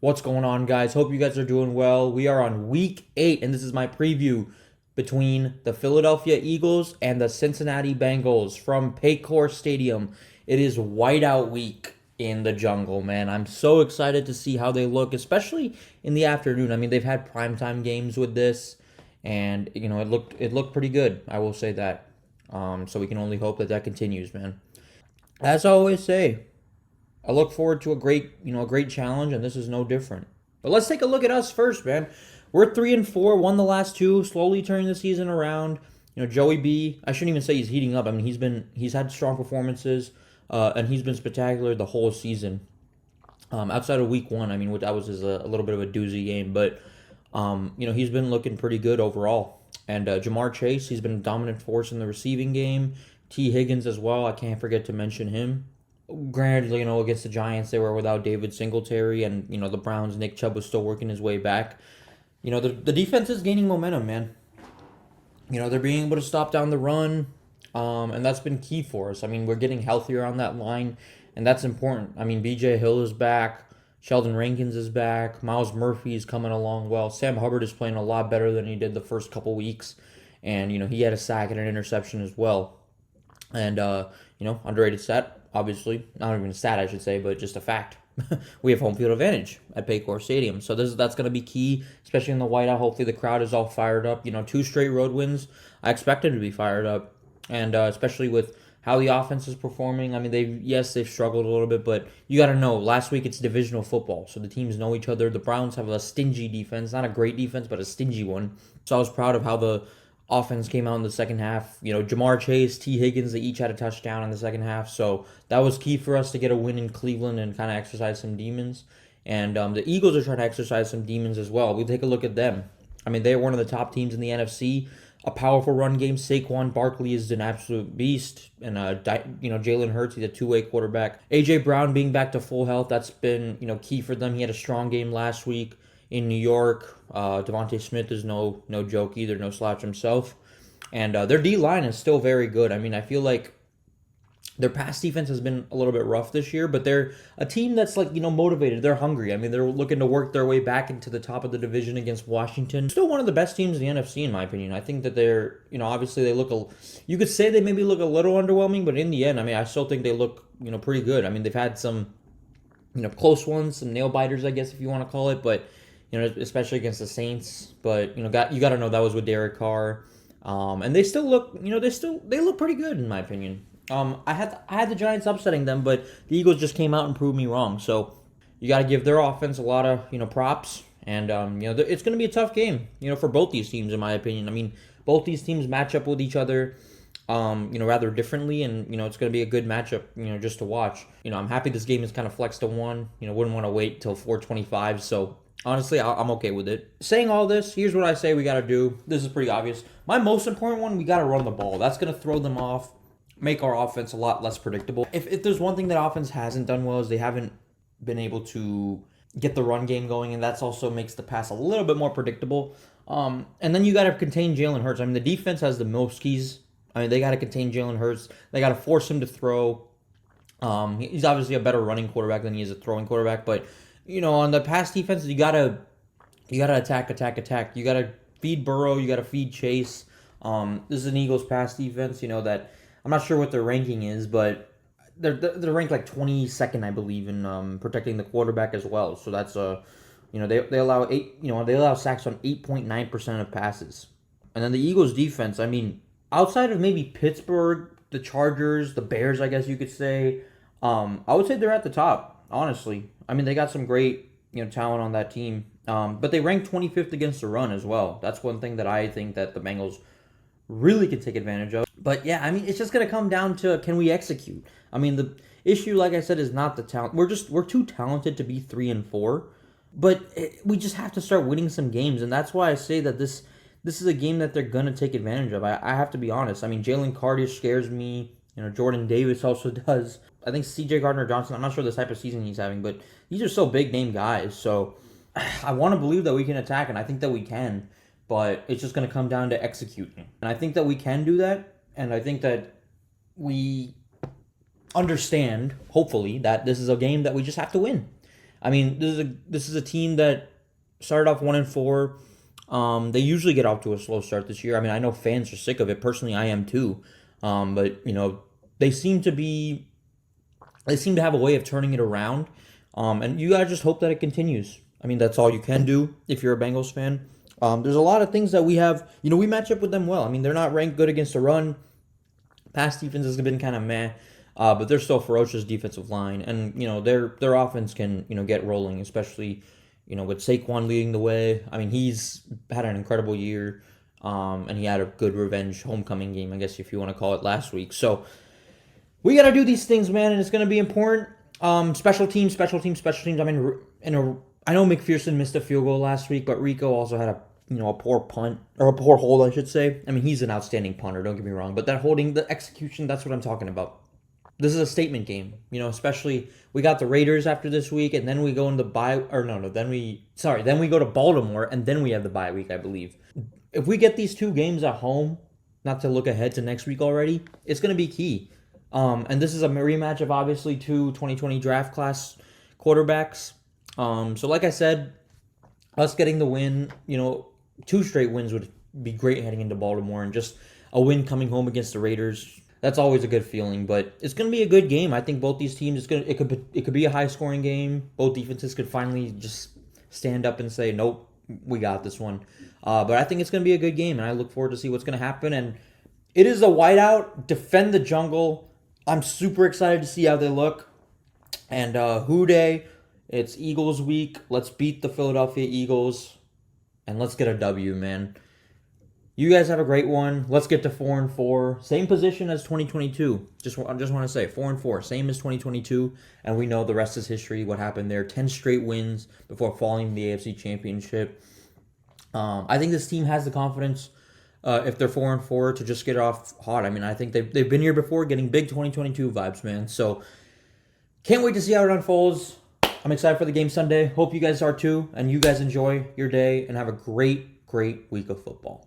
What's going on, guys? Hope you guys are doing well. We are on week 8, and this is my preview between the Philadelphia Eagles and the Cincinnati Bengals from Paycor Stadium. It is whiteout week in the jungle, man. I'm so excited to see how they look, especially in the afternoon. I mean, they've had primetime games with this, and it looked pretty good. I will say that. So we can only hope that that continues, man. As I always say, I look forward to a great challenge, and this is no different. But let's take a look at us first, man. We're 3-4, won the last two, slowly turning the season around. Joey B. I shouldn't even say he's heating up. I mean, he's had strong performances, and he's been spectacular the whole season. Outside of week 1, I mean, that was a little bit of a doozy game, but he's been looking pretty good overall. And Jamar Chase, he's been a dominant force in the receiving game. Tee Higgins as well. I can't forget to mention him. Granted, against the Giants, they were without David Singletary, and the Browns, Nick Chubb was still working his way back. The defense is gaining momentum, man. They're being able to stop down the run, and that's been key for us. I mean, we're getting healthier on that line, and that's important. I mean, B.J. Hill is back, Sheldon Rankins is back, Miles Murphy is coming along well. Sam Hubbard is playing a lot better than he did the first couple weeks, and he had a sack and an interception as well. And underrated stat, obviously, not even a stat I should say, but just a fact. We have home field advantage at Paycor Stadium, so that's going to be key, especially in the whiteout. Hopefully, the crowd is all fired up. 2 straight road wins. I expect them to be fired up, and especially with how the offense is performing. I mean, they've struggled a little bit, but you got to know. Last week it's divisional football, so the teams know each other. The Browns have a stingy defense, not a great defense, but a stingy one. So I was proud of how the offense came out in the second half. Jamar Chase, Tee Higgins, they each had a touchdown in the second half. So that was key for us to get a win in Cleveland and kind of exercise some demons. And the Eagles are trying to exercise some demons as well. We take a look at them. I mean, they're one of the top teams in the NFC. A powerful run game. Saquon Barkley is an absolute beast, and Jalen Hurts, he's a two-way quarterback. AJ Brown being back to full health, that's been key for them. He had a strong game last week in New York. Devontae Smith is no joke either, no slouch himself. And their D-line is still very good. I mean, I feel like their pass defense has been a little bit rough this year, but they're a team that's motivated. They're hungry. I mean, they're looking to work their way back into the top of the division against Washington. Still one of the best teams in the NFC, in my opinion. I think that they're, obviously they look, you could say they maybe look a little underwhelming, but in the end, I mean, I still think they look, pretty good. I mean, they've had some, close ones, some nail biters, I guess, if you want to call it, but especially against the Saints. But you got to know that was with Derek Carr, and they still look, they look pretty good in my opinion. I had the Giants upsetting them, but the Eagles just came out and proved me wrong. So you got to give their offense a lot of props, and it's going to be a tough game, for both these teams in my opinion. I mean, both these teams match up with each other, rather differently, and it's going to be a good matchup, just to watch. I'm happy this game is kind of flexed to 1. Wouldn't want to wait till 4:25. So honestly, I'm okay with it. Saying all this, here's what I say we got to do. This is pretty obvious. My most important one, we got to run the ball. That's going to throw them off, make our offense a lot less predictable. If there's one thing that offense hasn't done well is they haven't been able to get the run game going, and that's also makes the pass a little bit more predictable. And then you got to contain Jalen Hurts. I mean, the defense has the most keys. I mean, they got to contain Jalen Hurts. They got to force him to throw. He's obviously a better running quarterback than he is a throwing quarterback, but on the pass defense, you gotta attack. You gotta feed Burrow. You gotta feed Chase. This is an Eagles pass defense. That I'm not sure what their ranking is, but they're ranked like 22nd, I believe, in protecting the quarterback as well. So that's they allow they allow sacks on 8.9% of passes. And then the Eagles defense, I mean, outside of maybe Pittsburgh, the Chargers, the Bears, I guess you could say, I would say they're at the top, honestly. I mean, they got some great, talent on that team. But they rank 25th against the run as well. That's one thing that I think that the Bengals really can take advantage of. But yeah, I mean, it's just going to come down to, can we execute? I mean, the issue, like I said, is not the talent. We're too talented to be 3-4. But we just have to start winning some games. And that's why I say that this is a game that they're going to take advantage of. I have to be honest. I mean, Jalen Carter scares me. Jordan Davis also does. I think C.J. Gardner-Johnson, I'm not sure the type of season he's having, but these are so big-name guys. So I want to believe that we can attack, and I think that we can. But it's just going to come down to executing. And I think that we can do that, and I think that we understand, hopefully, that this is a game that we just have to win. I mean, this is a team that started off 1-4. They usually get off to a slow start this year. I mean, I know fans are sick of it. Personally, I am too. But they seem to be they seem to have a way of turning it around. And you gotta just hope that it continues. I mean, that's all you can do if you're a Bengals fan. There's a lot of things that we have. We match up with them well. I mean, they're not ranked good against the run. Pass defense has been kind of meh, but they're still ferocious defensive line, and their offense can get rolling, especially with Saquon leading the way. I mean, he's had an incredible year, and he had a good revenge homecoming game, I guess if you want to call it, last week. So we got to do these things, man, and it's going to be important. Special teams. I mean, I know McPherson missed a field goal last week, but Rico also had a poor punt, or a poor hold, I should say. I mean, he's an outstanding punter, don't get me wrong, but that holding, the execution, that's what I'm talking about. This is a statement game, especially we got the Raiders after this week, and then we go into then we go to Baltimore, and then we have the bye week, I believe. If we get these two games at home, not to look ahead to next week already, it's going to be key. And this is a rematch of obviously two 2020 draft class quarterbacks. So like I said, us getting the win, 2 straight wins would be great heading into Baltimore, and just a win coming home against the Raiders. That's always a good feeling, but it's going to be a good game. I think both these teams, it could be a high-scoring game. Both defenses could finally just stand up and say, nope, we got this one. But I think it's going to be a good game, and I look forward to see what's going to happen. And it is a whiteout, defend the jungle. I'm super excited to see how they look. And Who Day, it's Eagles week. Let's beat the Philadelphia Eagles, and let's get a W, man. You guys have a great one. Let's get to 4-4. Same position as 2022. I just want to say 4-4, same as 2022, and we know the rest is history. What happened there? 10 straight wins before falling in the AFC Championship. I think this team has the confidence, if they're 4-4, to just get off hot. I mean, I think they've been here before, getting big 2022 vibes, man. So can't wait to see how it unfolds. I'm excited for the game Sunday. Hope you guys are too, and you guys enjoy your day and have a great week of football.